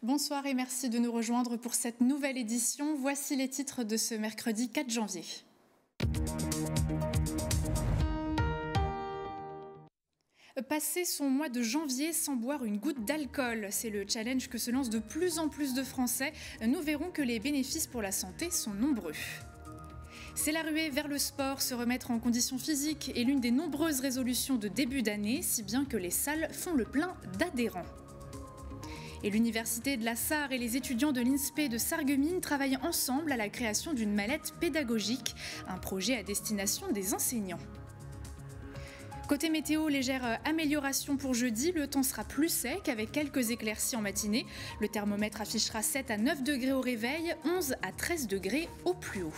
Bonsoir et merci de nous rejoindre pour cette nouvelle édition. Voici les titres de ce mercredi 4 janvier. Passer son mois de janvier sans boire une goutte d'alcool, c'est le challenge que se lancent de plus en plus de Français. Nous verrons que les bénéfices pour la santé sont nombreux. C'est la ruée vers le sport, se remettre en condition physique est l'une des nombreuses résolutions de début d'année, si bien que les salles font le plein d'adhérents. Et l'Université de la Sarre et les étudiants de l'INSPE de Sarreguemines travaillent ensemble à la création d'une mallette pédagogique, un projet à destination des enseignants. Côté météo, légère amélioration pour jeudi, le temps sera plus sec avec quelques éclaircies en matinée. Le thermomètre affichera 7 à 9 degrés au réveil, 11 à 13 degrés au plus haut.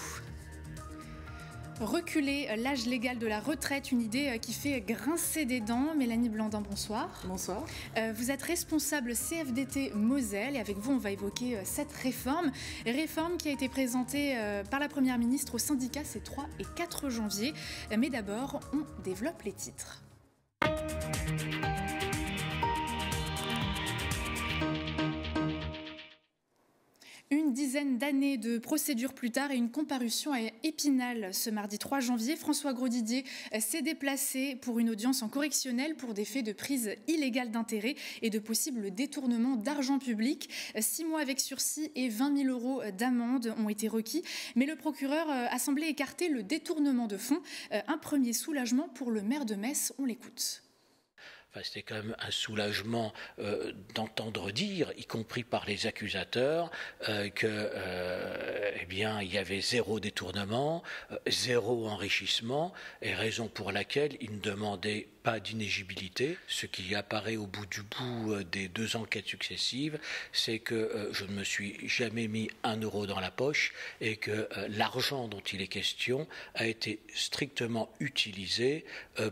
Reculer l'âge légal de la retraite, une idée qui fait grincer des dents. Mélanie Blandin, bonsoir. Bonsoir. Vous êtes responsable CFDT Moselle et avec vous on va évoquer cette réforme qui a été présentée par la Première ministre au syndicat ces 3 et 4 janvier. Mais d'abord, on développe les titres. Une dizaine d'années de procédure plus tard et une comparution à Épinal ce mardi 3 janvier, François Grosdidier s'est déplacé pour une audience en correctionnel pour des faits de prise illégale d'intérêt et de possibles détournements d'argent public. 6 mois avec sursis et 20 000 euros d'amende ont été requis, mais le procureur a semblé écarter le détournement de fonds. Un premier soulagement pour le maire de Metz, on l'écoute. Enfin, c'était quand même un soulagement d'entendre dire, y compris par les accusateurs, eh bien, il y avait zéro détournement, zéro enrichissement, et raison pour laquelle ils ne demandaient pas d'inéligibilité. Ce qui apparaît au bout du bout des 2 enquêtes successives, c'est que je ne me suis jamais mis 1 euro dans la poche et que l'argent dont il est question a été strictement utilisé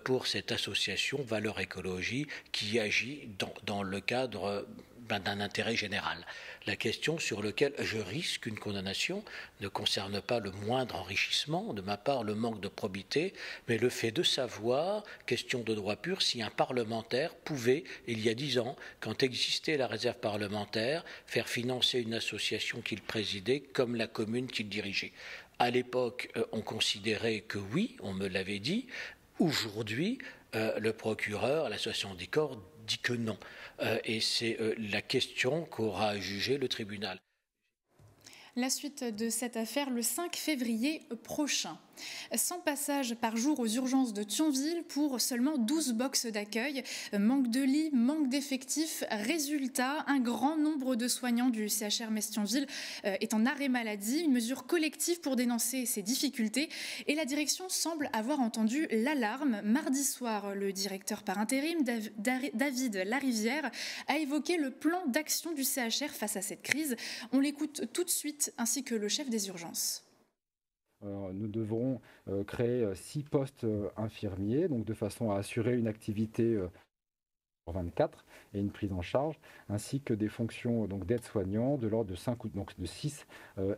pour cette association Valeurs Écologie qui agit dans le cadre d'un intérêt général. La question sur laquelle je risque une condamnation ne concerne pas le moindre enrichissement, de ma part le manque de probité, mais le fait de savoir, question de droit pur, si un parlementaire pouvait, il y a 10 ans, quand existait la réserve parlementaire, faire financer une association qu'il présidait comme la commune qu'il dirigeait. À l'époque, on considérait que oui, on me l'avait dit. Aujourd'hui, le procureur, l'association des corps, dit que non. Et c'est la question qu'aura jugé le tribunal. La suite de cette affaire le 5 février prochain. 100 passages par jour aux urgences de Thionville pour seulement 12 boxes d'accueil. Manque de lits, manque d'effectifs. Résultat, un grand nombre de soignants du CHR Metz-Thionville est en arrêt maladie. Une mesure collective pour dénoncer ces difficultés. Et la direction semble avoir entendu l'alarme. Mardi soir, le directeur par intérim, David Larivière, a évoqué le plan d'action du CHR face à cette crise. On l'écoute tout de suite, ainsi que le chef des urgences. Nous devrons créer 6 postes infirmiers, donc de façon à assurer une activité 24 et une prise en charge, ainsi que des fonctions d'aide-soignants de l'ordre de 5 ou donc de 6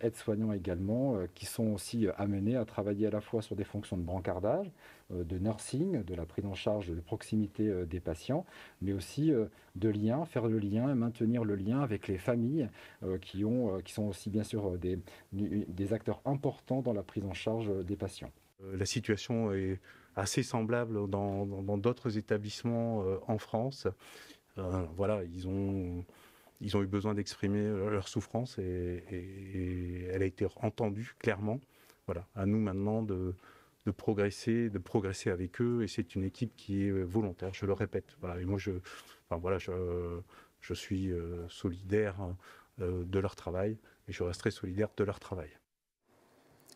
aides-soignants également, qui sont aussi amenés à travailler à la fois sur des fonctions de brancardage, de nursing, de la prise en charge de proximité des patients, mais aussi de lien, faire le lien et maintenir le lien avec les familles qui sont aussi bien sûr des acteurs importants dans la prise en charge des patients. La situation est assez semblable dans d'autres établissements en France. Voilà, ils ont eu besoin d'exprimer leur souffrance et elle a été entendue clairement. Voilà, à nous maintenant de progresser avec eux, et c'est une équipe qui est volontaire, je le répète. Voilà, et moi je suis solidaire de leur travail et je resterai solidaire de leur travail.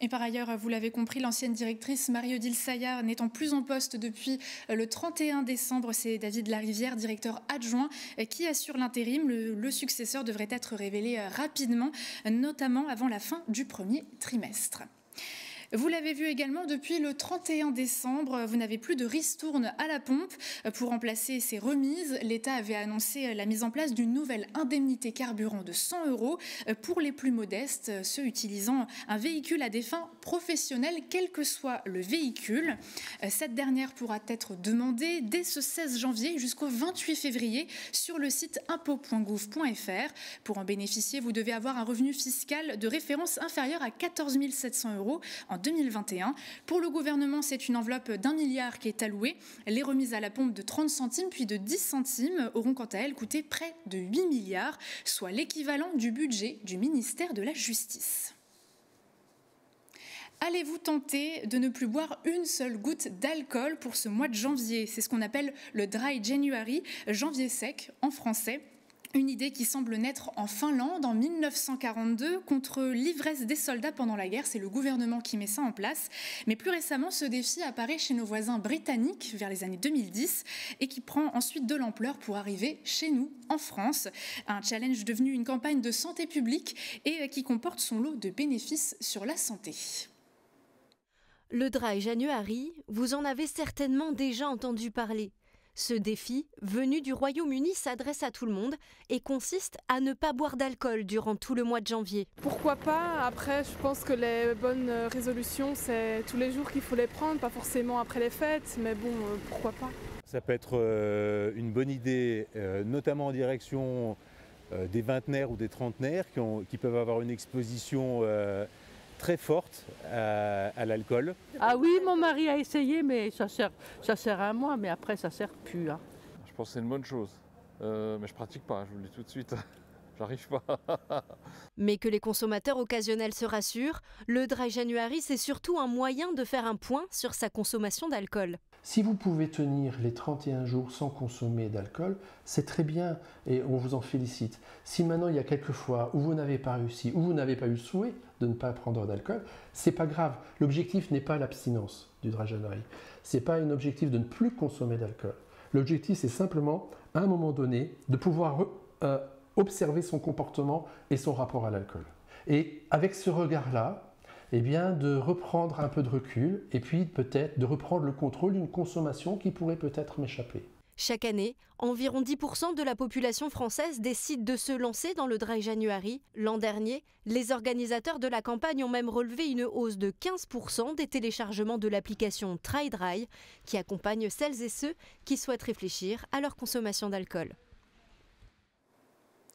Et par ailleurs, vous l'avez compris, l'ancienne directrice Marie-Odile Saillard n'étant plus en poste depuis le 31 décembre, c'est David Larivière, directeur adjoint, qui assure l'intérim. Le successeur devrait être révélé rapidement, notamment avant la fin du premier trimestre. Vous l'avez vu également, depuis le 31 décembre, vous n'avez plus de ristourne à la pompe. Pour remplacer ces remises, l'État avait annoncé la mise en place d'une nouvelle indemnité carburant de 100 € pour les plus modestes, ceux utilisant un véhicule à des fins professionnelles, quel que soit le véhicule. Cette dernière pourra être demandée dès ce 16 janvier jusqu'au 28 février sur le site impôts.gouv.fr. Pour en bénéficier, vous devez avoir un revenu fiscal de référence inférieur à 14 700 € en 2021. Pour le gouvernement, c'est une enveloppe d'1 milliard qui est allouée. Les remises à la pompe de 30 centimes puis de 10 centimes auront quant à elles coûté près de 8 milliards, soit l'équivalent du budget du ministère de la Justice. Allez-vous tenter de ne plus boire une seule goutte d'alcool pour ce mois de janvier? C'est ce qu'on appelle le Dry January, janvier sec en français. Une idée qui semble naître en Finlande en 1942 contre l'ivresse des soldats pendant la guerre. C'est le gouvernement qui met ça en place. Mais plus récemment, ce défi apparaît chez nos voisins britanniques vers les années 2010 et qui prend ensuite de l'ampleur pour arriver chez nous en France. Un challenge devenu une campagne de santé publique et qui comporte son lot de bénéfices sur la santé. Le Dry January, vous en avez certainement déjà entendu parler. Ce défi, venu du Royaume-Uni, s'adresse à tout le monde et consiste à ne pas boire d'alcool durant tout le mois de janvier. Pourquoi pas? Après, je pense que les bonnes résolutions, c'est tous les jours qu'il faut les prendre, pas forcément après les fêtes, mais bon, pourquoi pas? Ça peut être une bonne idée, notamment en direction des vingtenaires ou des trentenaires qui peuvent avoir une exposition très forte à l'alcool. Ah oui, mon mari a essayé, mais ça sert à moi, mais après ça sert plus. Hein. Je pense que c'est une bonne chose, mais je pratique pas, je vous le dis tout de suite, j'arrive pas. Mais que les consommateurs occasionnels se rassurent, le Dry January, c'est surtout un moyen de faire un point sur sa consommation d'alcool. Si vous pouvez tenir les 31 jours sans consommer d'alcool, c'est très bien et on vous en félicite. Si maintenant il y a quelques fois où vous n'avez pas réussi, où vous n'avez pas eu le souhait de ne pas prendre d'alcool, c'est pas grave. L'objectif n'est pas l'abstinence du Dry January. C'est pas un objectif de ne plus consommer d'alcool. L'objectif, c'est simplement, à un moment donné, de pouvoir observer son comportement et son rapport à l'alcool. Et avec ce regard-là, eh bien, de reprendre un peu de recul et puis peut-être de reprendre le contrôle d'une consommation qui pourrait peut-être m'échapper. Chaque année, environ 10% de la population française décide de se lancer dans le Dry January. L'an dernier, les organisateurs de la campagne ont même relevé une hausse de 15% des téléchargements de l'application Try Dry, qui accompagne celles et ceux qui souhaitent réfléchir à leur consommation d'alcool.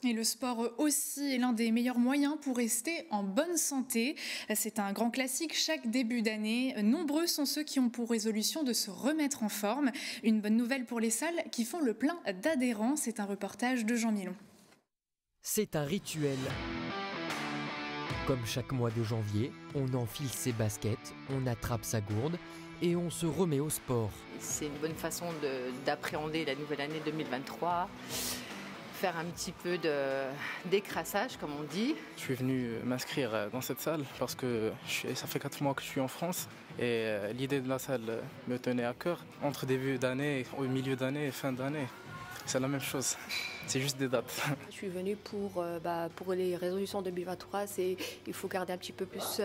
Et le sport aussi est l'un des meilleurs moyens pour rester en bonne santé. C'est un grand classique chaque début d'année. Nombreux sont ceux qui ont pour résolution de se remettre en forme. Une bonne nouvelle pour les salles qui font le plein d'adhérents. C'est un reportage de Jean Milon. C'est un rituel. Comme chaque mois de janvier, on enfile ses baskets, on attrape sa gourde et on se remet au sport. C'est une bonne façon d'appréhender la nouvelle année 2023. Faire un petit peu d'écrassage, comme on dit. Je suis venu m'inscrire dans cette salle parce que ça fait 4 mois que je suis en France et l'idée de la salle me tenait à cœur. Entre début d'année, au milieu d'année et fin d'année, c'est la même chose. C'est juste des dates. Je suis venue pour les résolutions 2023. Il faut garder un petit peu plus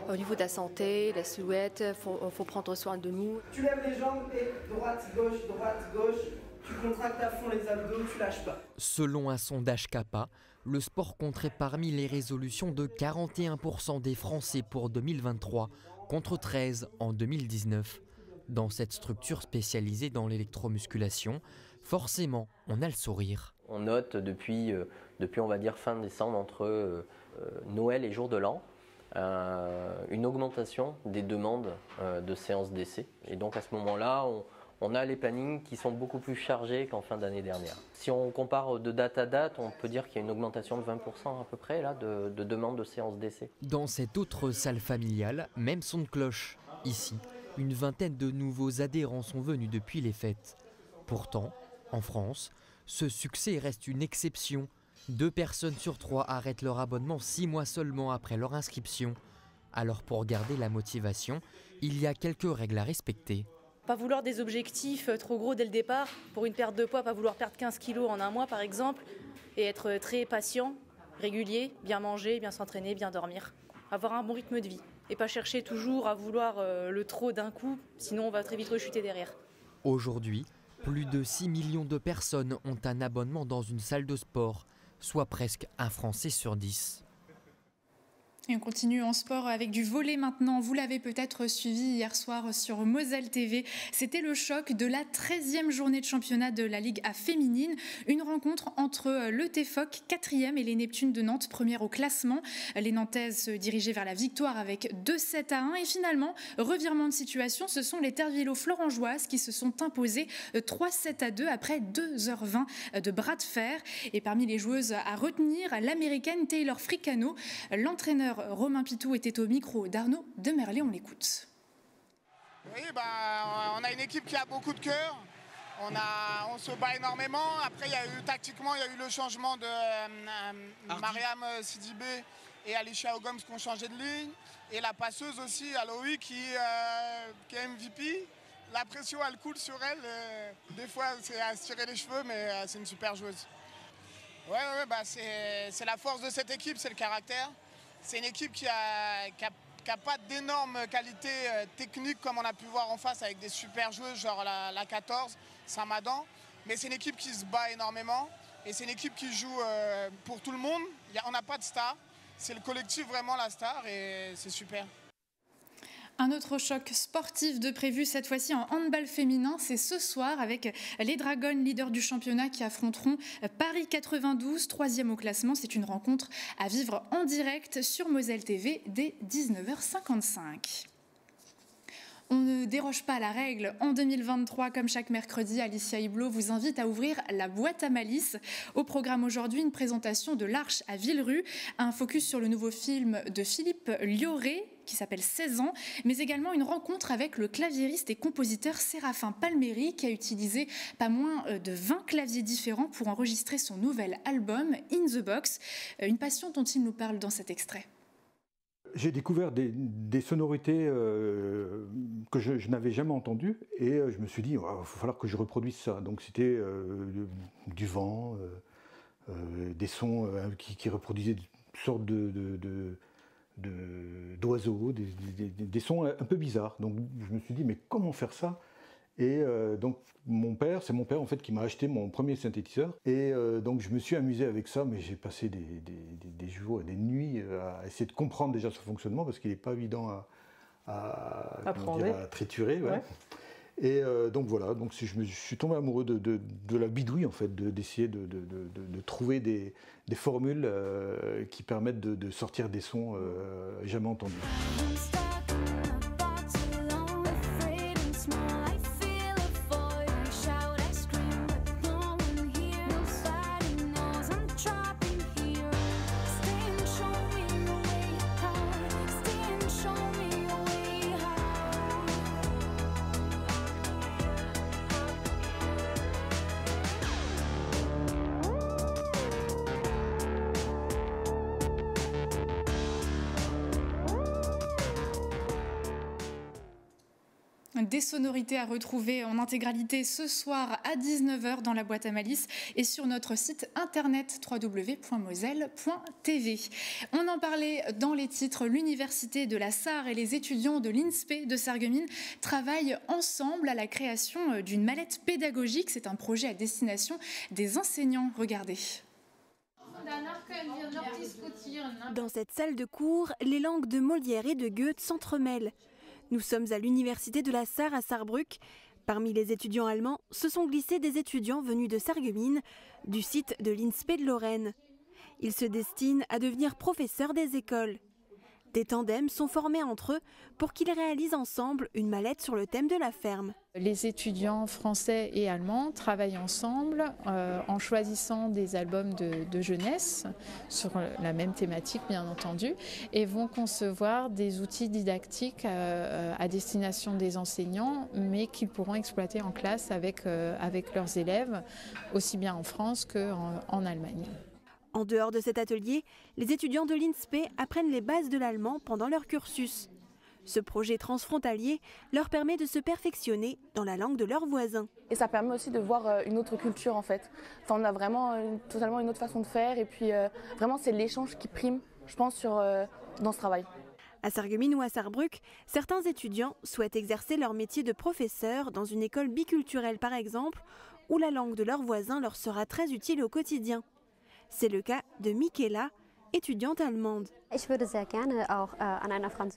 au niveau de la santé, la silhouette. Il faut prendre soin de nous. Tu lèves les jambes et droite, gauche. Tu contractes à fond les abdos, tu lâches pas. Selon un sondage CAPA, le sport compterait parmi les résolutions de 41% des Français pour 2023, contre 13% en 2019. Dans cette structure spécialisée dans l'électromusculation, forcément, on a le sourire. On note depuis on va dire fin décembre, entre Noël et jour de l'an, une augmentation des demandes de séances d'essai. Et donc à ce moment-là, on a les plannings qui sont beaucoup plus chargés qu'en fin d'année dernière. Si on compare de date à date, on peut dire qu'il y a une augmentation de 20% à peu près là, de demandes de séances d'essai. Dans cette autre salle familiale, même son de cloche. Ici, une vingtaine de nouveaux adhérents sont venus depuis les fêtes. Pourtant, en France, ce succès reste une exception. 2 personnes sur 3 arrêtent leur abonnement 6 mois seulement après leur inscription. Alors pour garder la motivation, il y a quelques règles à respecter. Pas vouloir des objectifs trop gros dès le départ. Pour une perte de poids, pas vouloir perdre 15 kilos en un mois par exemple. Et être très patient, régulier, bien manger, bien s'entraîner, bien dormir. Avoir un bon rythme de vie et pas chercher toujours à vouloir le trop d'un coup, sinon on va très vite rechuter derrière. Aujourd'hui, plus de 6 millions de personnes ont un abonnement dans une salle de sport, soit presque un Français sur 10. Et on continue en sport avec du volley maintenant. Vous l'avez peut-être suivi hier soir sur Moselle TV. C'était le choc de la 13e journée de championnat de la Ligue A féminine. Une rencontre entre le TFOC, 4e, et les Neptunes de Nantes, première au classement. Les Nantaises se dirigeaient vers la victoire avec 2-7-1. Et finalement, revirement de situation, ce sont les Tervillo-Florangeoises qui se sont imposées 3-7-2 après 2h20 de bras de fer. Et parmi les joueuses à retenir, l'américaine Taylor Fricano. L'entraîneur Romain Pitou était au micro d'Arnaud Demerlet, on l'écoute. Oui, on a une équipe qui a beaucoup de cœur, on se bat énormément. Après, tactiquement, il y a eu le changement de Mariam Sidibé et Alicia Ogoms qui ont changé de ligne. Et la passeuse aussi, Aloï, qui est MVP. La pression, elle coule sur elle. Des fois, c'est à se tirer les cheveux, mais c'est une super joueuse. C'est la force de cette équipe, c'est le caractère. C'est une équipe qui a pas d'énormes qualités techniques comme on a pu voir en face avec des super joueuses, genre la 14, Samadan. Mais c'est une équipe qui se bat énormément et c'est une équipe qui joue pour tout le monde. On n'a pas de star, c'est le collectif vraiment la star et c'est super. Un autre choc sportif de prévu cette fois-ci en handball féminin, c'est ce soir avec les Dragons, leaders du championnat, qui affronteront Paris 92, 3e au classement. C'est une rencontre à vivre en direct sur Moselle TV dès 19h55. On ne déroge pas à la règle. En 2023, comme chaque mercredi, Alicia Hublot vous invite à ouvrir la boîte à malice. Au programme aujourd'hui, une présentation de l'Arche à Villerue, un focus sur le nouveau film de Philippe Lioré, qui s'appelle 16 ans, mais également une rencontre avec le claviériste et compositeur Séraphin Palmieri, qui a utilisé pas moins de 20 claviers différents pour enregistrer son nouvel album In the Box, une passion dont il nous parle dans cet extrait. J'ai découvert des sonorités que je n'avais jamais entendues et je me suis dit, il va falloir que je reproduise ça. Donc c'était du vent, des sons qui reproduisaient toutes sortes d'oiseaux, des sons un peu bizarres. Donc je me suis dit, mais comment faire ça? Et donc c'est mon père en fait qui m'a acheté mon premier synthétiseur. Et donc je me suis amusé avec ça, mais j'ai passé des jours et des nuits à essayer de comprendre déjà son fonctionnement parce qu'il n'est pas évident à triturer. Ouais. Et donc voilà, donc je suis tombé amoureux de la bidouille en fait, d'essayer de trouver des formules qui permettent de sortir des sons jamais entendus. Des sonorités à retrouver en intégralité ce soir à 19h dans la boîte à malice et sur notre site internet www.moselle.tv. On en parlait dans les titres, l'Université de la Sarre et les étudiants de l'INSPE de Sarreguemines travaillent ensemble à la création d'une mallette pédagogique. C'est un projet à destination des enseignants. Regardez. Dans cette salle de cours, les langues de Molière et de Goethe s'entremêlent. Nous sommes à l'Université de la Sarre à Sarrebruck. Parmi les étudiants allemands, se sont glissés des étudiants venus de Sarreguemines, du site de l'INSPE de Lorraine. Ils se destinent à devenir professeurs des écoles. Des tandems sont formés entre eux pour qu'ils réalisent ensemble une mallette sur le thème de la ferme. Les étudiants français et allemands travaillent ensemble en choisissant des albums de jeunesse sur la même thématique bien entendu et vont concevoir des outils didactiques à destination des enseignants mais qu'ils pourront exploiter en classe avec leurs élèves aussi bien en France qu'en Allemagne. En dehors de cet atelier, les étudiants de l'INSPE apprennent les bases de l'allemand pendant leur cursus. Ce projet transfrontalier leur permet de se perfectionner dans la langue de leurs voisins. Et ça permet aussi de voir une autre culture en fait. Enfin, on a vraiment totalement une autre façon de faire et puis vraiment c'est l'échange qui prime, je pense, dans ce travail. À Sarreguemines ou à Sarrebruck, certains étudiants souhaitent exercer leur métier de professeur dans une école biculturelle par exemple, où la langue de leurs voisins leur sera très utile au quotidien. C'est le cas de Michaela, étudiante allemande.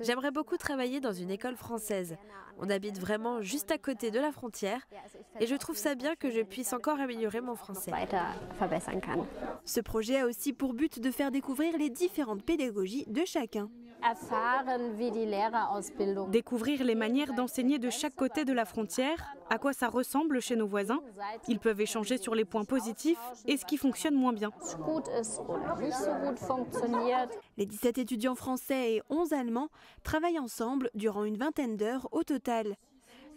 J'aimerais beaucoup travailler dans une école française. On habite vraiment juste à côté de la frontière et je trouve ça bien que je puisse encore améliorer mon français. Ce projet a aussi pour but de faire découvrir les différentes pédagogies de chacun. Découvrir les manières d'enseigner de chaque côté de la frontière, à quoi ça ressemble chez nos voisins. Ils peuvent échanger sur les points positifs et ce qui fonctionne moins bien. Les 17 étudiants français et 11 allemands travaillent ensemble durant une vingtaine d'heures au total.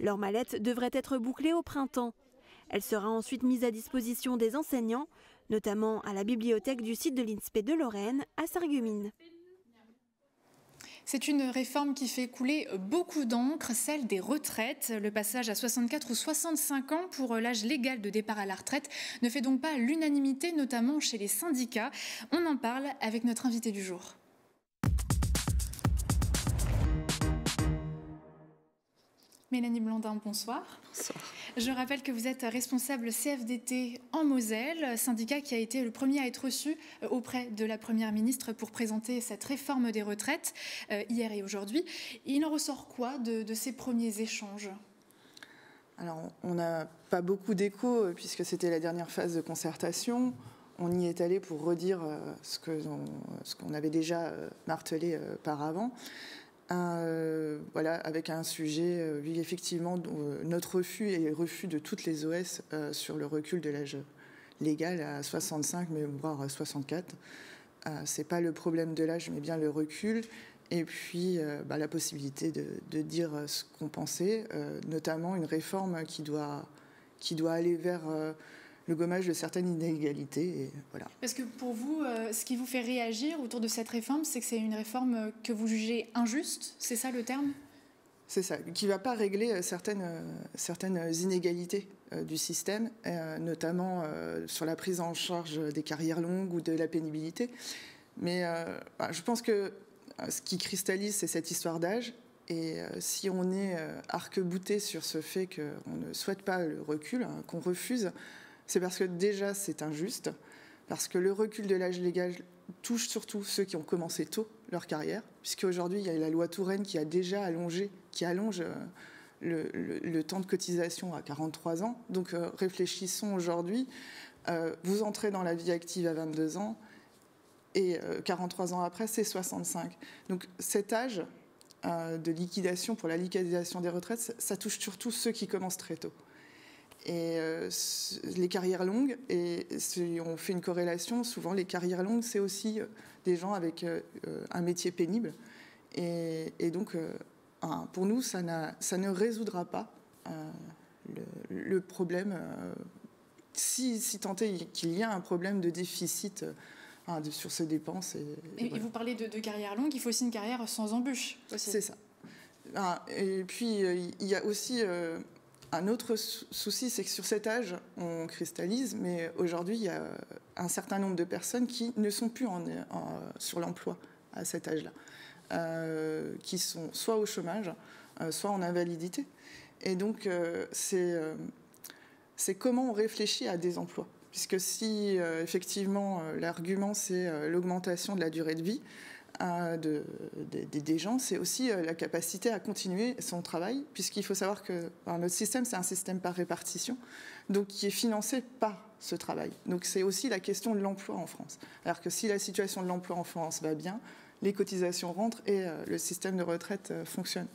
Leur mallette devrait être bouclée au printemps. Elle sera ensuite mise à disposition des enseignants, notamment à la bibliothèque du site de l'INSPE de Lorraine à Sarreguemines. C'est une réforme qui fait couler beaucoup d'encre, celle des retraites. Le passage à 64 ou 65 ans pour l'âge légal de départ à la retraite ne fait donc pas l'unanimité, notamment chez les syndicats. On en parle avec notre invité du jour. Mélanie Blandin, bonsoir. Bonsoir. Je rappelle que vous êtes responsable CFDT en Moselle, syndicat qui a été le premier à être reçu auprès de la Première ministre pour présenter cette réforme des retraites hier et aujourd'hui. Il en ressort quoi de ces premiers échanges ? Alors, on n'a pas beaucoup d'échos puisque c'était la dernière phase de concertation. On y est allé pour redire ce qu'on avait déjà martelé par avant. Voilà, avec un sujet, effectivement, notre refus et le refus de toutes les OS sur le recul de l'âge légal à 65, mais voire à 64. C'est pas le problème de l'âge, mais bien le recul. Et puis, la possibilité de dire ce qu'on pensait, notamment une réforme qui doit aller vers le gommage de certaines inégalités. Et voilà. Parce que pour vous, ce qui vous fait réagir autour de cette réforme, c'est que c'est une réforme que vous jugez injuste, c'est ça le terme ? C'est ça, qui ne va pas régler certaines inégalités du système, notamment sur la prise en charge des carrières longues ou de la pénibilité. Mais je pense que ce qui cristallise, c'est cette histoire d'âge. Et si on est arc-bouté sur ce fait qu'on ne souhaite pas le recul, qu'on refuse, c'est parce que déjà c'est injuste, parce que le recul de l'âge légal touche surtout ceux qui ont commencé tôt leur carrière, puisqu'aujourd'hui il y a la loi Touraine qui a déjà allonge le temps de cotisation à 43 ans. Donc réfléchissons aujourd'hui, vous entrez dans la vie active à 22 ans et 43 ans après c'est 65. Donc cet âge de liquidation pour la liquidation des retraites, ça touche surtout ceux qui commencent très tôt. Et les carrières longues, et si on fait une corrélation, souvent les carrières longues, c'est aussi des gens avec un métier pénible. Et donc, pour nous, ça ne résoudra pas le problème, si tant est qu'il y a un problème de déficit sur ces dépenses. Et vous parlez de carrière longue, il faut aussi une carrière sans embûche. C'est ça. Et puis, il y a aussi... un autre souci, c'est que sur cet âge, on cristallise, mais aujourd'hui, il y a un certain nombre de personnes qui ne sont plus sur l'emploi à cet âge-là, qui sont soit au chômage, soit en invalidité. Et donc, c'est comment on réfléchit à des emplois. Puisque si, effectivement, l'argument, c'est l'augmentation de la durée de vie, des gens, c'est aussi la capacité à continuer son travail, puisqu'il faut savoir que notre système, c'est un système par répartition, donc qui est financé par ce travail. Donc c'est aussi la question de l'emploi en France. Alors que si la situation de l'emploi en France va bien, les cotisations rentrent et le système de retraite fonctionne.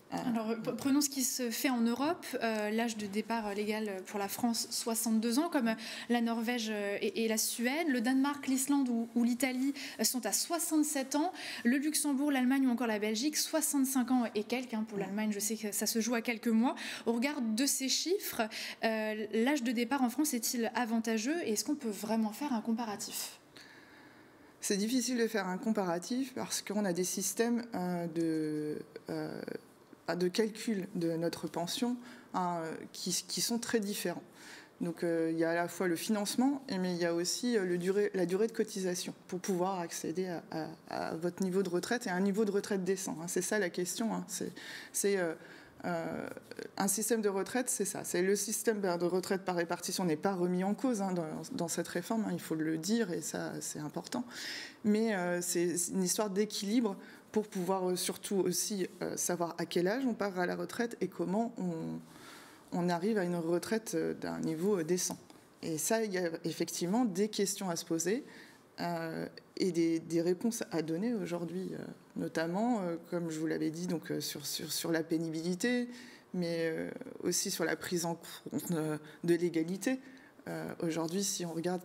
Alors, prenons ce qui se fait en Europe. L'âge de départ légal pour la France, 62 ans, comme la Norvège et la Suède. Le Danemark, l'Islande ou l'Italie sont à 67 ans. Le Luxembourg, l'Allemagne ou encore la Belgique, 65 ans et quelques. Pour l'Allemagne, je sais que ça se joue à quelques mois. Au regard de ces chiffres, l'âge de départ en France est-il avantageux et est-ce qu'on peut vraiment faire un comparatif ? C'est difficile de faire un comparatif parce qu'on a des systèmes de calcul de notre pension qui sont très différents. Donc il y a à la fois le financement, mais il y a aussi la durée de cotisation pour pouvoir accéder à votre niveau de retraite et à un niveau de retraite décent. C'est ça la question. Un système de retraite, c'est ça. C'est le système de retraite par répartition n'est pas remis en cause dans cette réforme, il faut le dire, et ça, c'est important. Mais c'est une histoire d'équilibre pour pouvoir surtout aussi savoir à quel âge on part à la retraite et comment on arrive à une retraite d'un niveau décent. Et ça, il y a effectivement des questions à se poser et des réponses à donner aujourd'hui, notamment, comme je vous l'avais dit, donc, sur la pénibilité, mais aussi sur la prise en compte de l'égalité. Aujourd'hui, si on regarde...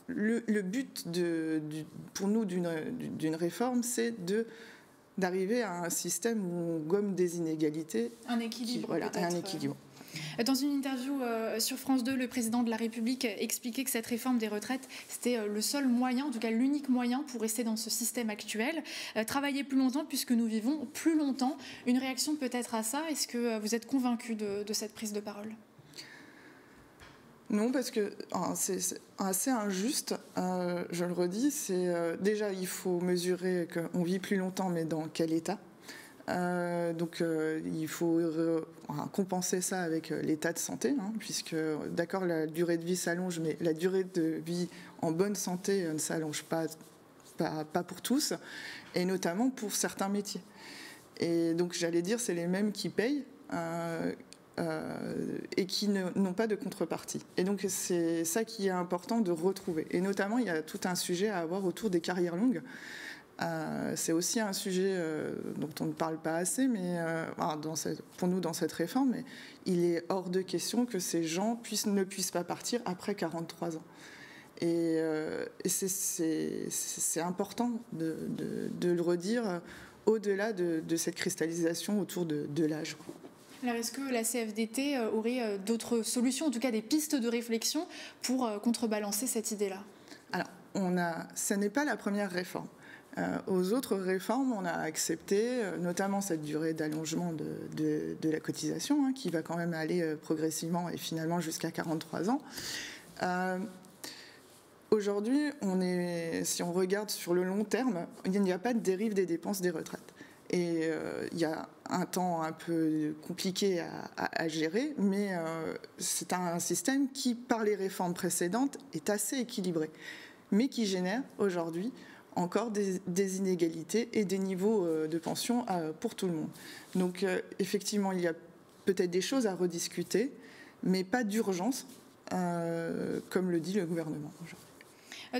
Le but pour nous d'une réforme, c'est d'arriver à un système où on gomme des inégalités. Un équilibre, peut-être. Un équilibre. Dans une interview sur France 2, le président de la République expliquait que cette réforme des retraites, c'était le seul moyen, en tout cas l'unique moyen pour rester dans ce système actuel. Travailler plus longtemps puisque nous vivons plus longtemps. Une réaction peut-être à ça? Est-ce que vous êtes convaincu de cette prise de parole? Non, parce que c'est assez injuste, je le redis. Déjà, il faut mesurer qu'on vit plus longtemps, mais dans quel état? Donc il faut compenser ça avec l'état de santé, puisque d'accord, la durée de vie s'allonge, mais la durée de vie en bonne santé ne s'allonge pas pour tous, et notamment pour certains métiers. Et donc j'allais dire, c'est les mêmes qui payent et qui n'ont pas de contrepartie. Et donc c'est ça qui est important de retrouver. Et notamment, il y a tout un sujet à avoir autour des carrières longues. C'est aussi un sujet dont on ne parle pas assez, mais pour nous dans cette réforme, mais il est hors de question que ces gens ne puissent pas partir après 43 ans. Et c'est important de le redire au-delà de cette cristallisation autour de l'âge. Alors est-ce que la CFDT aurait d'autres solutions, en tout cas des pistes de réflexion pour contrebalancer cette idée-là? Alors, ce n'est pas la première réforme. Aux autres réformes, on a accepté notamment cette durée d'allongement de la cotisation, qui va quand même aller progressivement et finalement jusqu'à 43 ans. Aujourd'hui, si on regarde sur le long terme, il n'y a pas de dérive des dépenses des retraites. Et il y a un temps un peu compliqué à gérer, mais c'est un système qui, par les réformes précédentes, est assez équilibré, mais qui génère aujourd'hui encore des inégalités et des niveaux de pension pour tout le monde. Donc effectivement, il y a peut-être des choses à rediscuter, mais pas d'urgence, comme le dit le gouvernement aujourd'hui.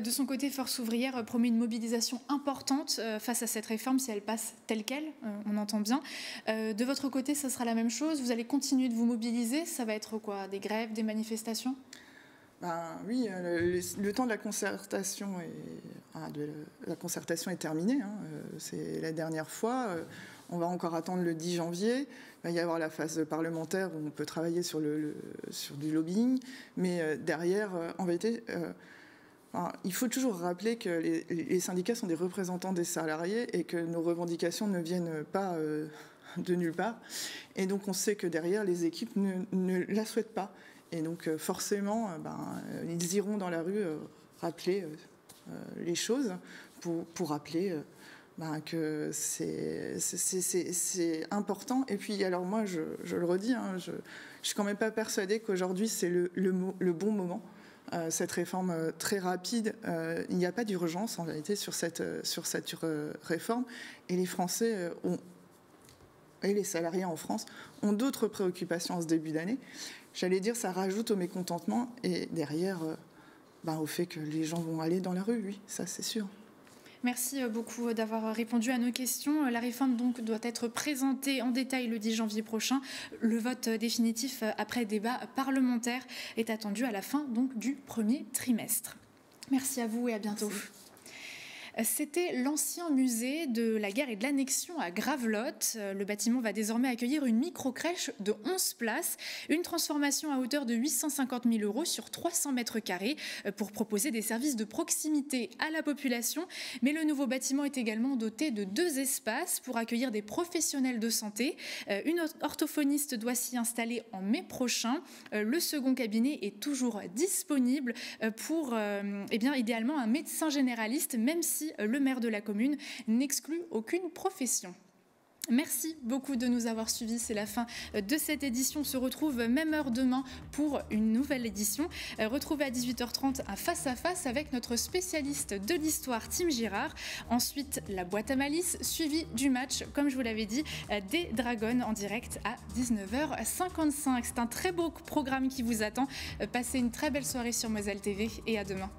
De son côté, Force ouvrière promet une mobilisation importante face à cette réforme si elle passe telle qu'elle, on entend bien. De votre côté, ça sera la même chose? Vous allez continuer de vous mobiliser? Ça va être quoi? Des grèves, des manifestations? Oui, le temps de la concertation est terminé. C'est la dernière fois. On va encore attendre le 10 janvier. Il va y avoir la phase parlementaire où on peut travailler sur du lobbying. Mais derrière, en vérité, il faut toujours rappeler que les syndicats sont des représentants des salariés et que nos revendications ne viennent pas de nulle part. Et donc on sait que derrière, les équipes ne la souhaitent pas. Et donc forcément, ils iront dans la rue rappeler les choses pour rappeler que c'est important. Et puis alors moi, je le redis, je suis quand même pas persuadée qu'aujourd'hui c'est le bon moment. Cette réforme très rapide, il n'y a pas d'urgence en réalité sur cette réforme. Et les Français et les salariés en France ont d'autres préoccupations en ce début d'année. J'allais dire, ça rajoute au mécontentement et derrière, au fait que les gens vont aller dans la rue, oui, ça c'est sûr. Merci beaucoup d'avoir répondu à nos questions. La réforme donc doit être présentée en détail le 10 janvier prochain. Le vote définitif après débat parlementaire est attendu à la fin donc du premier trimestre. Merci à vous et à bientôt. Merci. C'était l'ancien musée de la guerre et de l'annexion à Gravelotte. Le bâtiment va désormais accueillir une micro-crèche de 11 places, une transformation à hauteur de 850 000 € sur 300 mètres carrés pour proposer des services de proximité à la population. Mais le nouveau bâtiment est également doté de 2 espaces pour accueillir des professionnels de santé. Une orthophoniste doit s'y installer en mai prochain. Le second cabinet est toujours disponible pour idéalement un médecin généraliste, même si le maire de la commune n'exclut aucune profession. Merci beaucoup de nous avoir suivis. C'est la fin de cette édition. On se retrouve même heure demain pour une nouvelle édition. Retrouvez à 18h30 un face-à-face avec notre spécialiste de l'histoire, Tim Girard. Ensuite, la boîte à malice, suivi du match, comme je vous l'avais dit, des Dragons en direct à 19h55. C'est un très beau programme qui vous attend. Passez une très belle soirée sur Moselle TV et à demain.